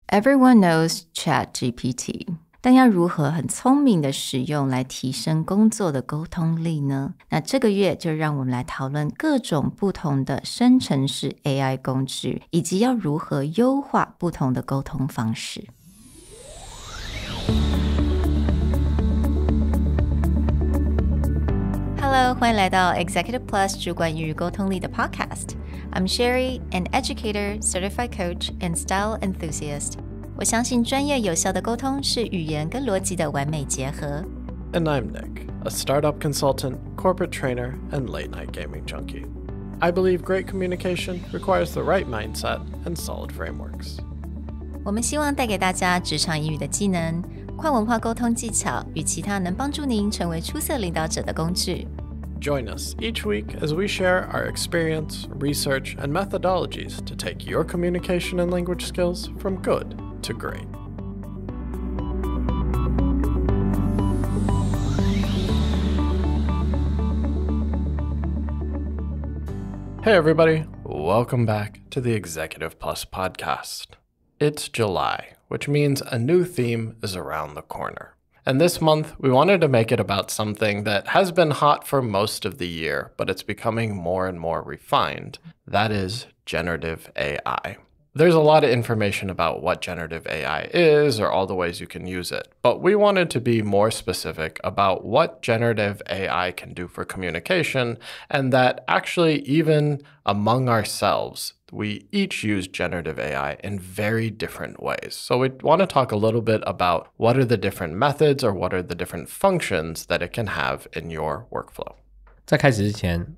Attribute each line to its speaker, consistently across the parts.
Speaker 1: Everyone knows ChatGPT， 但要如何很聪明的使用来提升工作的沟通力呢？那这个月就让我们来讨论各种不同的生成式 AI 工具，以及要如何优化不同的沟通方式。Hello， 欢迎来到 Executive Plus 主管与沟通力的 Podcast。I'm Sherry, an educator, certified coach, and style enthusiast. 我相信专业有效的沟通是语言跟逻辑的完美结合。
Speaker 2: And I'm Nick, a startup consultant, corporate trainer, and late-night gaming junkie. I believe great communication requires the right mindset and solid frameworks.
Speaker 1: 我们希望带给大家职场英语的技能、跨文化沟通技巧与其他能帮助您成为出色领导者的工具。
Speaker 2: Join us each week as we share our experience, research, and methodologies to take your communication and language skills from good to great. Hey everybody, welcome back to the Executive Plus podcast. It's July, which means a new theme is around the corner. And this month, we wanted to make it about something that has been hot for most of the year, but it's becoming more and more refined. That is generative AI. There's a lot of information about what generative AI is or all the ways you can use it, but we wanted to be more specific about what generative AI can do for communication, and that actually even among ourselves, we each use generative AI in very different ways. So we want to talk a little bit about what are the different methods or what are the different functions that it can have in your workflow.
Speaker 3: 在开始之前，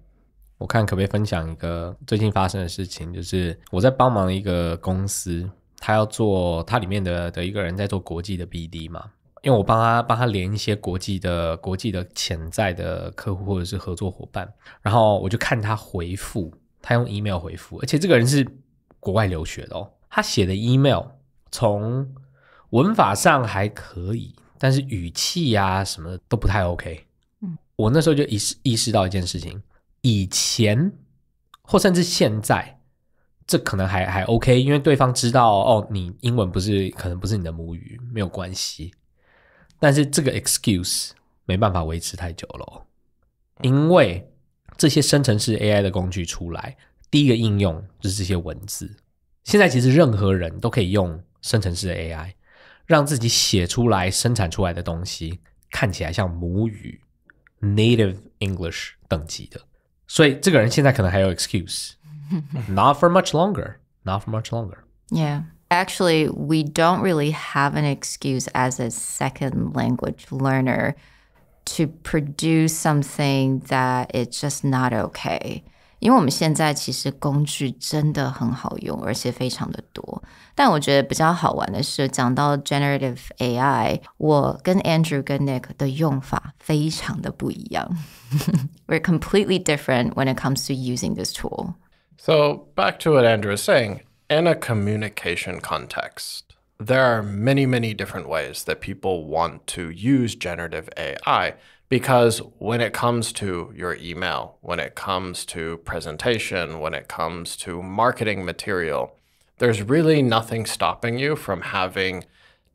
Speaker 3: 我看可不可以分享一个最近发生的事情，就是我在帮忙一个公司，他要做他里面的一个人在做国际的 BD 嘛，因为我帮他连一些国际的潜在的客户或者是合作伙伴，然后我就看他回复，他用 email 回复，而且这个人是国外留学的哦，他写的 email 从文法上还可以，但是语气啊什么的都不太 OK。我那时候就意识到一件事情。以前或甚至现在这可能还 OK， 因为对方知道哦，你英文可能不是你的母语，没有关系，但是这个 excuse 没办法维持太久了，因为这些生成式 AI 的工具出来，第一个应用就是这些文字。现在其实任何人都可以用生成式的 AI 让自己写出来生产出来的东西看起来像母语 native English 等级的，所以这个人现在可能还有 excuse not for much longer.
Speaker 1: Yeah. Actually, we don't really have an excuse as a second language learner to produce something that it's just not okay. 因为我们现在其实工具真的很好用，而且非常的多。但我觉得比较好玩的是，讲到 generative AI， 我跟 Andrew 跟 Nick 的用法非常的不一样。We're completely different when it comes to using this tool.
Speaker 2: So back to what Andrew was saying, in a communication context, there are many, many different ways that people want to use generative AI. Because when it comes to your email, when it comes to presentation, when it comes to marketing material, there's really nothing stopping you from having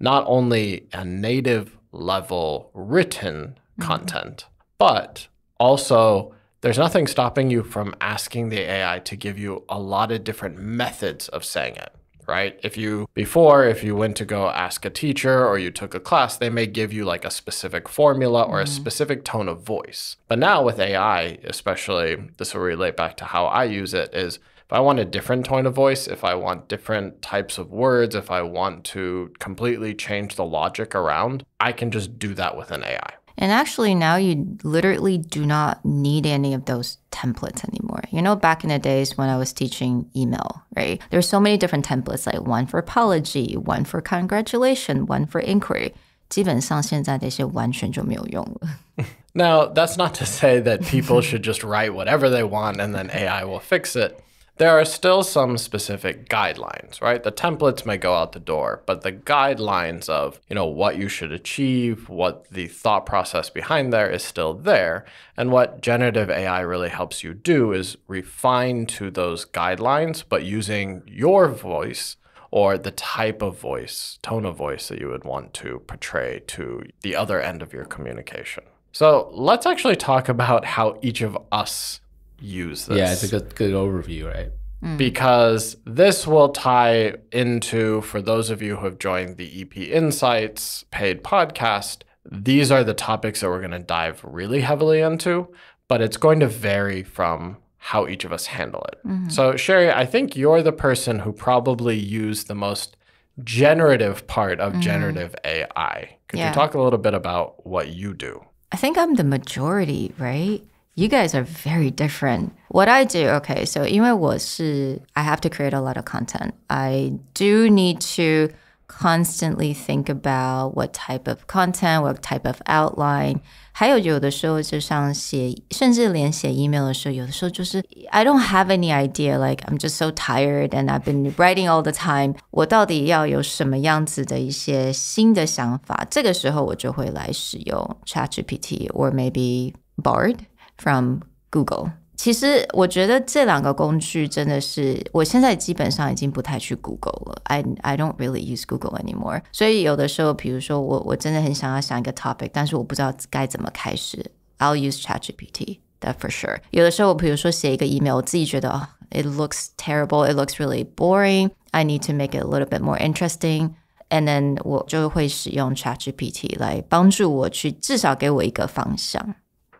Speaker 2: not only a native level written content, but also there's nothing stopping you from asking the AI to give you a lot of different methods of saying it. Right? If you went to go ask a teacher or you took a class, they may give you like a specific formula or a specific tone of voice. But now with AI, especially, this will relate back to how I use it, is if I want a different tone of voice, if I want different types of words, if I want to completely change the logic around, I can just do that with an AI.
Speaker 1: And actually now you literally do not need any of those templates anymore. You know, back in the days when I was teaching email, right? There's so many different templates, like one for apology, one for congratulation, one for inquiry. 基本上现在这些完全就没有用了。
Speaker 2: Now, that's not to say that people should just write whatever they want and then AI will fix it. There are still some specific guidelines, right? The templates may go out the door, but the guidelines of, what you should achieve, what the thought process behind there is still there. And what generative AI really helps you do is refine to those guidelines, but using your voice or the type of voice, tone of voice that you would want to portray to the other end of your communication. So let's actually talk about how each of us use this.
Speaker 3: Yeah, it's a good overview, right?
Speaker 2: Because this will tie into, for those of you who have joined the EP Insights paid podcast, these are the topics that we're going to dive really heavily into, but it's going to vary from how each of us handle it. So Sherry, I think you're the person who probably used the most generative part of generative AI. Could you talk a little bit about what you do?
Speaker 1: I think I'm the majority, right? You guys are very different. What I do, okay, so 因为我是 I have to create a lot of content. I do need to constantly think about what type of content, what type of outline. 还有的时候就像写，甚至连写 email 的时候，有的时候就是 I don't have any idea, like I'm just so tired and I've been writing all the time. 我到底要有什么样子的一些新的想法？这个时候我就会来使用 ChatGPT or maybe Bard from Google. 其实我觉得这两个工具真的是，我现在基本上已经不太去 Google 了。I don't really use Google anymore. 所以有的时候，比如说我真的很想要想一个 topic， 但是我不知道该怎么开始。I'll use ChatGPT, that for sure. 有的时候，比如说写一个 email， 我自己觉得it looks terrible, it looks really boring. I need to make it a little bit more interesting. And then 我就会使用 ChatGPT 来帮助我去至少给我一个方向。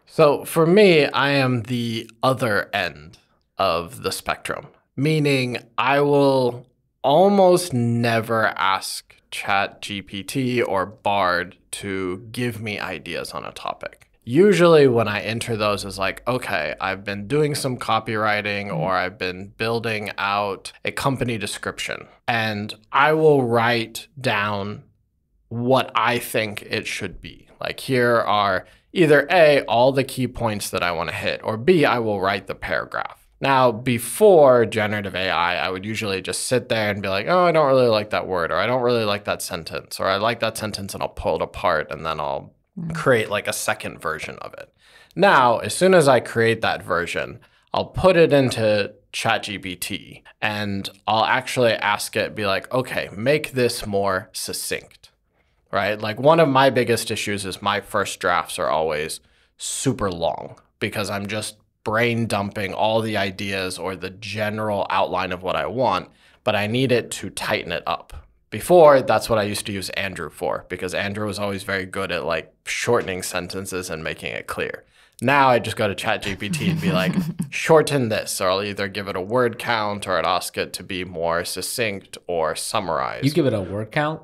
Speaker 2: So for me, I am the other end of the spectrum, meaning I will almost never ask ChatGPT or Bard to give me ideas on a topic. Usually when I enter those as like, okay, I've been doing some copywriting or I've been building out a company description, and I will write down what I think it should be. Like here are either A, all the key points that I want to hit, or B, I will write the paragraph. Now, before generative AI, I would usually just sit there and be like, oh, I don't really like that word, or I don't really like that sentence, or I like that sentence and I'll pull it apart and then I'll create like a second version of it. Now, as soon as I create that version, I'll put it into ChatGPT and I'll actually ask it, be like, okay, make this more succinct. Right? Like one of my biggest issues is my first drafts are always super long because I'm just brain dumping all the ideas or the general outline of what I want, but I need it to tighten it up. Before, that's what I used to use Andrew for because Andrew was always very good at like shortening sentences and making it clear. Now I just go to ChatGPT and be like, shorten this, or I'll either give it a word count or I'd ask it to be more succinct or summarize.
Speaker 3: You give it a word count?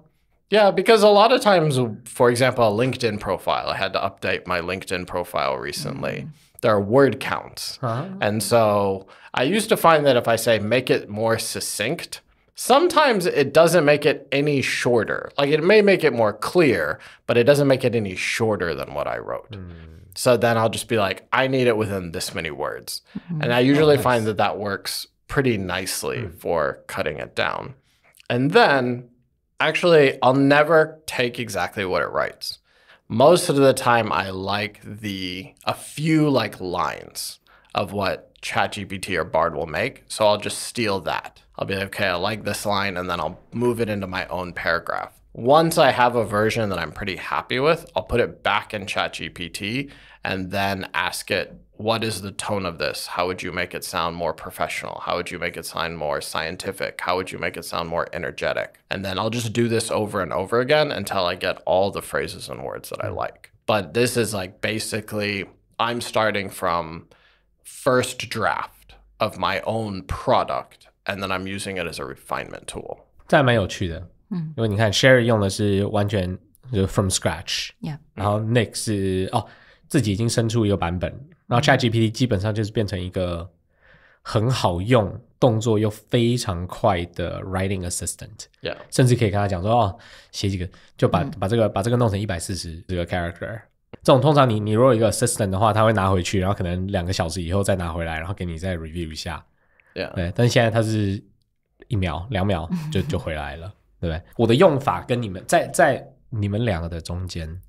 Speaker 2: Yeah, because a lot of times, for example, a LinkedIn profile, I had to update my LinkedIn profile recently. There are word counts. And so I used to find that if I say make it more succinct, sometimes it doesn't make it any shorter. Like it may make it more clear, but it doesn't make it any shorter than what I wrote. So then I'll just be like, I need it within this many words. And I usually find that that works pretty nicely for cutting it down. And then actually, I'll never take exactly what it writes. Most of the time, I like a few like lines of what ChatGPT or Bard will make. So I'll just steal that. I'll be like, okay, I like this line, and then I'll move it into my own paragraph. Once I have a version that I'm pretty happy with, I'll put it back in ChatGPT and then ask it, what is the tone of this? How would you make it sound more professional? How would you make it sound more scientific? How would you make it sound more energetic? And then I'll just do this over and over again until I get all the phrases and words that I like. But this is like basically, I'm starting from first draft of my own product, and then I'm using it as a refinement tool.
Speaker 3: 这还蛮有趣的，因为你看 Sherry 用的是完全就 from scratch， 然后 Nick 是自己已经生出一个版本，然后 ChatGPT 基本上就是变成一个很好用、动作又非常快的 writing assistant， 甚至可以跟他讲说写几个，就把这个弄成140这个 character。这种通常你如果有一个 assistant 的话，他会拿回去，然后可能2个小时以后再拿回来，然后给你再 review 一下。对，但是现在它是1秒、2秒就回来了，对不对？我的用法跟你们在你们两个的中间，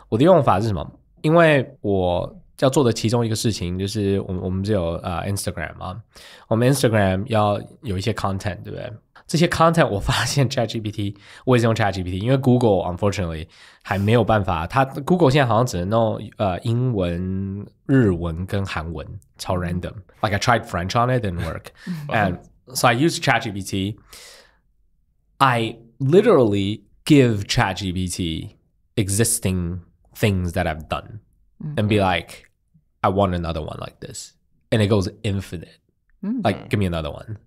Speaker 3: 我的用法是什么？因为我要做的其中一个事情就是我们只有Instagram 嘛，我们 Instagram 要有一些 content， 对不对？这些 content 我发现 ChatGPT 我也是用 ChatGPT， 因为 Google unfortunately 还没有办法，Google 现在好像只能弄英文、日文跟韩文，超 random. Like I tried French on it, didn't work. And so I used ChatGPT. I literally give ChatGPT existing things that I've done and be like, I want another one like this. And it goes infinite. Like, give me another one.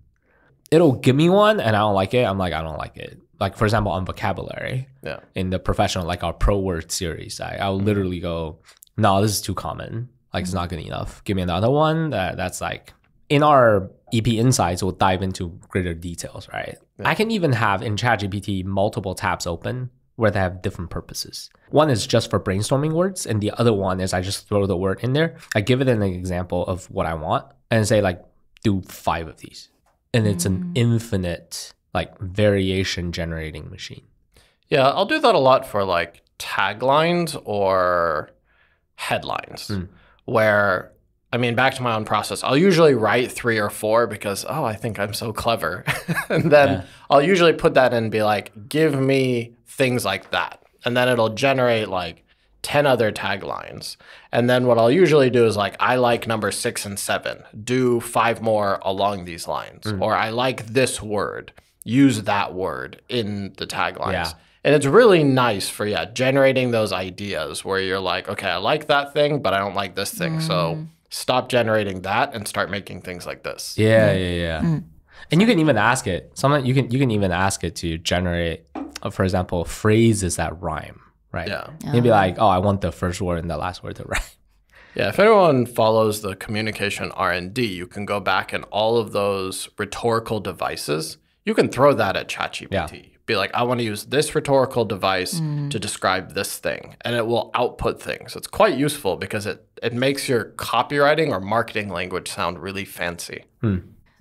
Speaker 3: It'll give me one and I don't like it. I'm like, I don't like it. Like, for example, on vocabulary, in the professional, like our pro word series, I'll literally go, no, this is too common. Like, it's not good enough. Give me another one that's like, in our EP Insights, we'll dive into greater details, right? I can even have in ChatGPT multiple tabs open where they have different purposes. One is just for brainstorming words, and the other one is I just throw the word in there. I give it an example of what I want and say, like, do 5 of these. And it's an infinite, like, variation generating machine.
Speaker 2: Yeah, I'll do that a lot for, like, taglines or headlines where, I mean, back to my own process, I'll usually write 3 or 4 because, oh, I think I'm so clever. And then I'll usually put that in and be like, give me things like that. And then it'll generate like 10 other taglines. And then what I'll usually do is like, I like number 6 and 7. Do 5 more along these lines. Or I like this word. Use that word in the taglines.
Speaker 3: Yeah.
Speaker 2: And it's really nice for, generating those ideas where you're like, okay, I like that thing, but I don't like this thing. So stop generating that and start making things like this.
Speaker 3: Yeah. And you can even ask it. Sometimes you can even ask it to generate, for example, phrases that rhyme, right?
Speaker 2: Yeah.
Speaker 3: You'd be like, oh, I want the first word and the last word to rhyme.
Speaker 2: Yeah, if anyone follows the communication R&D, you can go back and all of those rhetorical devices, you can throw that at ChatGPT.
Speaker 3: Yeah.
Speaker 2: Be like, I want to use this rhetorical device to describe this thing, and it will output things. It's quite useful because it makes your copywriting or marketing language sound really fancy.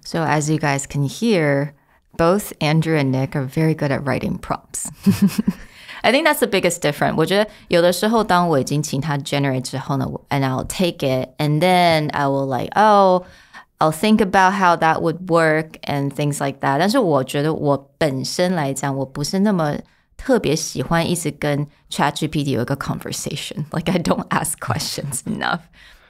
Speaker 1: So as you guys can hear, both Andrew and Nick are very good at writing prompts. I think that's the biggest difference. 我觉得有的时候当我已经请他 generate 之后呢 and I'll take it and then I will like, I'll think about how that would work and things like that. 但是我觉得我本身来讲，我不是那么特别喜欢一直跟 ChatGPT 有一个 conversation. Like I don't ask questions enough.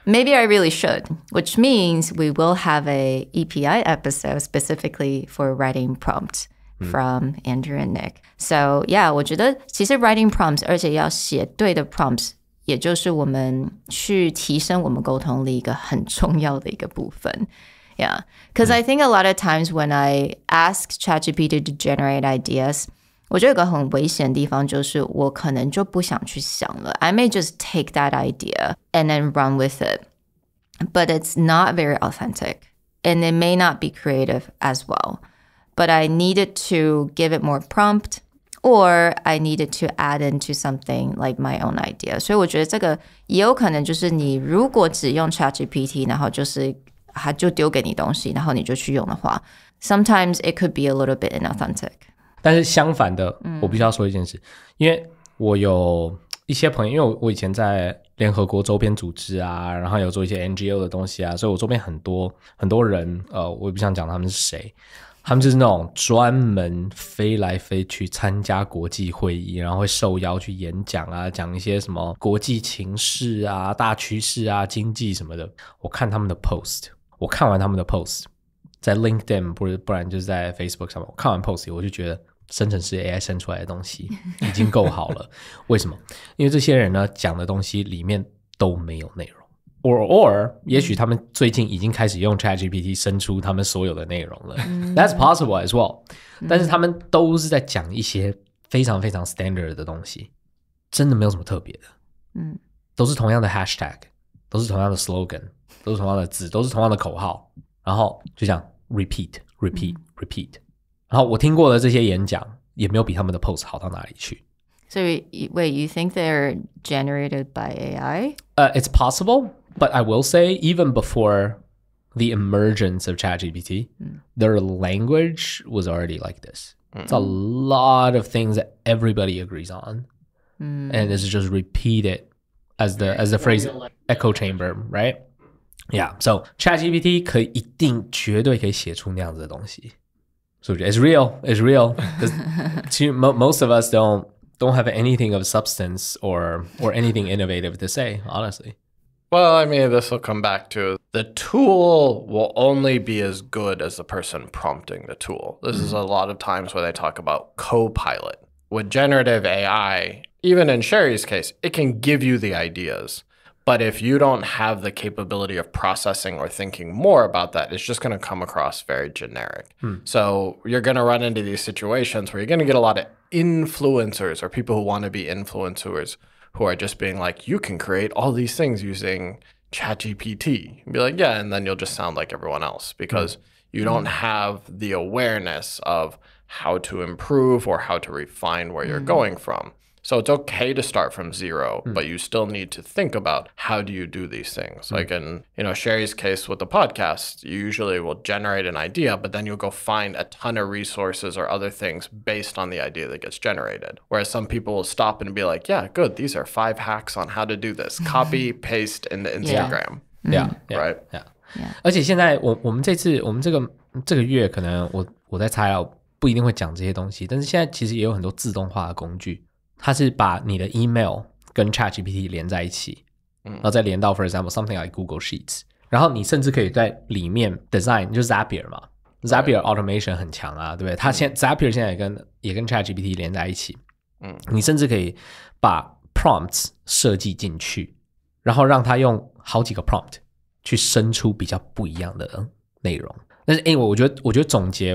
Speaker 1: Maybe I really should, which means we will have a EPI episode specifically for writing prompts from Andrew and Nick. So yeah, 我觉得其实 writing prompts 而且要写对的 prompts 也就是我们去提升我们沟通力一个很重要的一个部分。Yeah, because I think a lot of times when I ask ChatGPT to generate ideas, 我觉得有个很危险的地方就是我可能就不想去想了。I may just take that idea and then run with it, but it's not very authentic and it may not be creative as well. But I needed to give it more prompt or I needed to add into something like my own idea. 所以我觉得这个也有可能就是你如果只用 ChatGPT 然后就是它就丢给你东西然后你就去用的话 sometimes it could be a little bit inauthentic.
Speaker 3: 但是相反的，我必须要说一件事，因为我有一些朋友，因为我以前在联合国周边组织啊，然后有做一些 NGO 的东西啊，所以我周边很多人，我也不想讲他们是谁，他们就是那种专门飞来飞去参加国际会议，然后会受邀去演讲啊，讲一些什么国际情势啊、大趋势啊、经济什么的。我看他们的 post， 我看完他们的 post， 在 LinkedIn 不然就是在 Facebook 上面，我看完 post 我就觉得生成式 AI 生出来的东西已经够好了。为什么？因为这些人呢讲的东西里面都没有内容。Or 也许他们最近已经开始用 ChatGPT 生出他们所有的内容了。That's possible as well. 但是他们都是在讲一些非常非常 standard 的东西，真的没有什么特别的。都是同样的 hashtag， 都是同样的 slogan， 都是同样的字，都是同样的口号，然后就这样 repeat。然后我听过的这些演讲也没有比他们的 post 好到哪里去。
Speaker 1: So wait, you think they're generated by AI?
Speaker 3: It's possible, but I will say even before the emergence of ChatGPT, their language was already like this. It's a lot of things that everybody agrees on. And it's just repeated as the phrase echo chamber, right? Yeah, so ChatGPT 可以一定绝对可以写出那样子的东西。So it's real. It's real. Most of us don't have anything of substance or anything innovative to say, honestly.
Speaker 2: Well, I mean, this will come back to the tool will only be as good as the person prompting the tool. This is a lot of times where they talk about co-pilot. With generative AI, even in Sherry's case, it can give you the ideas. But if you don't have the capability of processing or thinking more about that, it's just going to come across very generic. So you're going to run into these situations where you're going to get a lot of influencers or people who want to be influencers who are just being like, you can create all these things using ChatGPT. Be like, yeah, and then you'll just sound like everyone else because you don't have the awareness of how to improve or how to refine where you're going from. So it's okay to start from zero, but you still need to think about how do you do these things. Like in Sherry's case with the podcast, you usually will generate an idea, but then you'll go find a ton of resources or other things based on the idea that gets generated. Whereas some people will stop and be like, yeah, good, these are 5 hacks on how to do this. Copy, paste into Instagram.
Speaker 3: Yeah.
Speaker 2: Right?
Speaker 3: Yeah. 而且现在我们这个月可能我在猜啊，不一定会讲这些东西，但是现在其实也有很多自动化的工具。它是把你的 email 跟 ChatGPT 连在一起，然后再连到 for example something like Google Sheets， 然后你甚至可以在里面 design 就是 Zapier 嘛， Zapier automation 很强啊，对不对？它Zapier 现在也跟 ChatGPT 连在一起，你甚至可以把 prompts 设计进去，然后让它用好几个 prompt 去生出比较不一样的内容。但是我觉得总结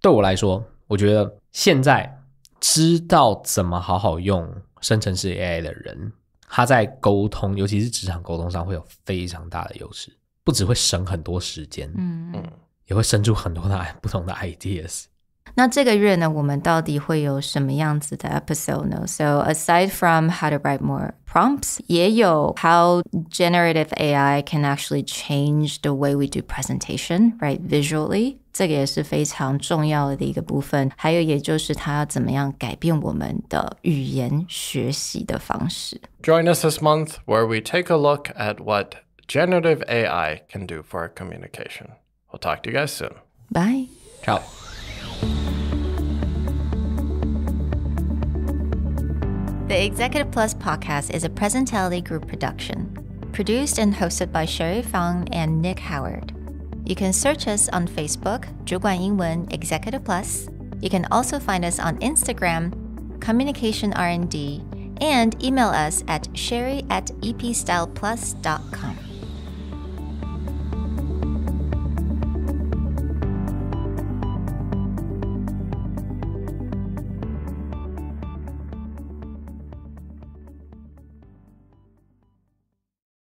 Speaker 3: 对我来说，我觉得现在知道怎么好好用生成式 AI 的人，他在沟通，尤其是职场沟通上会有非常大的优势，不只会省很多时间，也会生出很多的不同的 ideas。
Speaker 1: 那这个月呢，我们到底会有什么样子的 episode 呢？ So aside from how to write more prompts, 也有 how generative AI can actually change the way we do presentation, right, visually. 这个也是非常重要的一个部分。还有也就是它要怎么样改变我们的语言学习的方式。
Speaker 2: Join us this month where we take a look at what generative AI can do for our communication. We'll talk to you guys soon.
Speaker 1: Bye.
Speaker 3: Ciao.
Speaker 1: The Executive Plus podcast is a Presentality Group production, produced and hosted by Sherry Fang and Nick Howard. You can search us on Facebook, 主管英文 Executive Plus. You can also find us on Instagram, Communication R&D, and email us at sherry@epstyleplus.com.